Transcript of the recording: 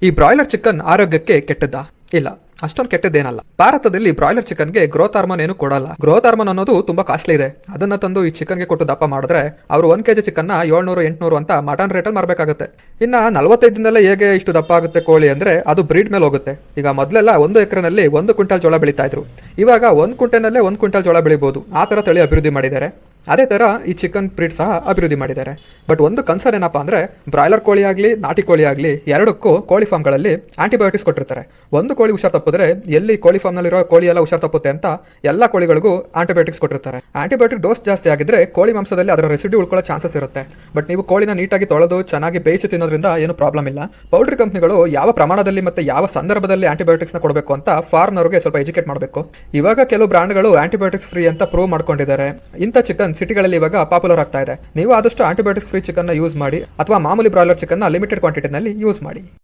ಈ broiler chicken ಆರೋಗ್ಯಕ್ಕೆ ಕೆಟ್ಟದ್ದಾ? ಇಲ್ಲ, ಅಷ್ಟೊಂದು ಕೆಟ್ಟದ್ದೇನಲ್ಲ. ಭಾರತದಲ್ಲಿ ಬ್ರಾಯ್ಲರ್ ಚಿಕನ್ಗೆ ಗ್ರೋತ್ ಹಾರ್ಮೋನ್ ಏನು ಕೊಡಲ್ಲ. ಗ್ರೋತ್ ಹಾರ್ಮೋನ್ ಅನ್ನೋದು ತುಂಬಾ ಕಾಸ್ಟ್ಲಿ ಇದೆ. ಅದನ್ನ ತಂದು ಈ ಚಿಕನ್ಗೆ ಕೊಟ್ಟು ದಪ್ಪ ಮಾಡಿದ್ರೆ ಅವರು 1 kg ಚಿಕನ್ನ 700-800 ಅಂತ ಮಟನ್ ರೇಟಲ್ಲಿ ಮಾರಬೇಕಾಗುತ್ತೆ. ಇನ್ನ 45 ದಿನದಲ್ಲೇ ಹೇಗೆ ಇಷ್ಟು ದಪ್ಪ ಆಗುತ್ತೆ ಕೋಳಿ ಅಂದ್ರೆ ಅದು ಬ್ರೀಡ್ ಮೇಲೆ ಹೋಗುತ್ತೆ. ಈಗ ಮೊದಲೆಲ್ಲ 1 ಎಕರೆನಲ್ಲಿ 1 ಕ್ವಿಂಟಲ್ ಜೋಳ ಬೆಳೀತಾ ಇದ್ರು. ಇವಾಗ 1 ಕ್ವಿಂಟಲ್ನಲ್ಲೇ 1 ಕ್ವಿಂಟಲ್ ಜೋಳ ಬೆಳಿಬಹುದು. ಆ ತರ ತಳಿ ಅಭಿವೃದ್ಧಿ ಮಾಡಿದ್ದಾರೆ. ಅದೇ ತರ ಈ ಚಿಕನ್ ಬ್ರೀಡ್ ಸಹ ಅಭಿವೃದ್ಧಿ ಮಾಡಿದ್ದಾರೆ. ಬಟ್ ಒಂದು ಕನ್ಸರ್ನ್ ಏನಪ್ಪಾ ಅಂದ್ರೆ ಬ್ರಾಯ್ಲರ್ ಕೋಳಿ ಆಗಲಿ ನಾಟಿ ಕೋಳಿ ಆಗಲಿ ಎರಡಕ್ಕೂ ಕೋಳಿ ಫಾರ್ಮ್ಗಳಲ್ಲಿ ಆಂಟಿಬಯೋಟಿಕ್ಸ್ ಕೊಟ್ಟಿರ್ತಾರೆ. ಒಂದು ಕೋಳಿ ಹುಷಾರ್ ತಪ್ಪಿದ್ರೆ ಎಲ್ಲಿ ಕೋಳಿ ಫಾರ್ಮ್ನಲ್ಲಿರೋ ಕೋಳಿ ಎಲ್ಲ ಹುಷಾರ್ ತಪ್ಪುತ್ತೆ ಅಂತ ಎಲ್ಲ ಕೋಳಿಗಳಿಗೂ ಆಂಟಿಬಯೋಟಿಕ್ಸ್ ಕೊಟ್ಟಿರ್ತಾರೆ. ಆಂಟಿಬಯೋಟಿಕ್ ಡೋಸ್ ಜಾಸ್ತಿ ಆಗಿದ್ರೆ ಕೋಳಿ ಮಾಂಸದಲ್ಲಿ ಅದರ ರೆಸಿಡ್ಯೂ ಉಳ್ಕೊಳ್ಳೋ ಚಾನ್ಸಸ್ ಇರುತ್ತೆ. ಬಟ್ ನೀವು ಕೋಳಿನ ನೀಟಾಗಿ ತೊಳೆದು ಚೆನ್ನಾಗಿ ಬೇಯಿಸಿ ತಿನ್ನೋದ್ರಿಂದ ಏನು ಪ್ರಾಬ್ಲಮ್ ಇಲ್ಲ. ಪೌಲ್ಟ್ರಿ ಕಂಪ್ನಿಗಳು ಯಾವ ಪ್ರಮಾಣದಲ್ಲಿ ಮತ್ತೆ ಯಾವ ಸಂದರ್ಭದಲ್ಲಿ ಆಂಟಿಬಯೋಟಿಕ್ಸ್ನ ಕೊಡಬೇಕು ಅಂತ ಫಾರ್ಮ್ನವರಿಗೆ ಸ್ವಲ್ಪ ಎಜುಕೇಟ್ ಮಾಡಬೇಕು. ಇವಾಗ ಕೆಲವು ಬ್ರಾಂಡ್ಗಳು ಆಂಟಿಬಯೋಟಿಕ್ಸ್ ಫ್ರೀ ಅಂತ ಪ್ರೂವ್ ಮಾಡ್ಕೊಂಡಿದ್ದಾರೆ. ಇಂಥ ಚಿಕನ್ ಸಿಟಿಗಳಲ್ಲಿ ಇವಾಗ ಪಾಪ್ಯುಲರ್ ಆಗ್ತಾ ಇದೆ. ನೀವು ಆದಷ್ಟು ಆಂಟಿಬಯೋಟಿಕ್ಸ್ ಫ್ರೀ ಚಿಕನ್ ಯೂಸ್ ಮಾಡಿ ಅಥವಾ ಮಾಮೂಲಿ ಬ್ರಾಯ್ಲರ್ ಚಿಕನ್ ಲಿಮಿಟೆಡ್ ಕ್ವಾಂಟಿಟಿನಲ್ಲಿ ಯೂಸ್ ಮಾಡಿ.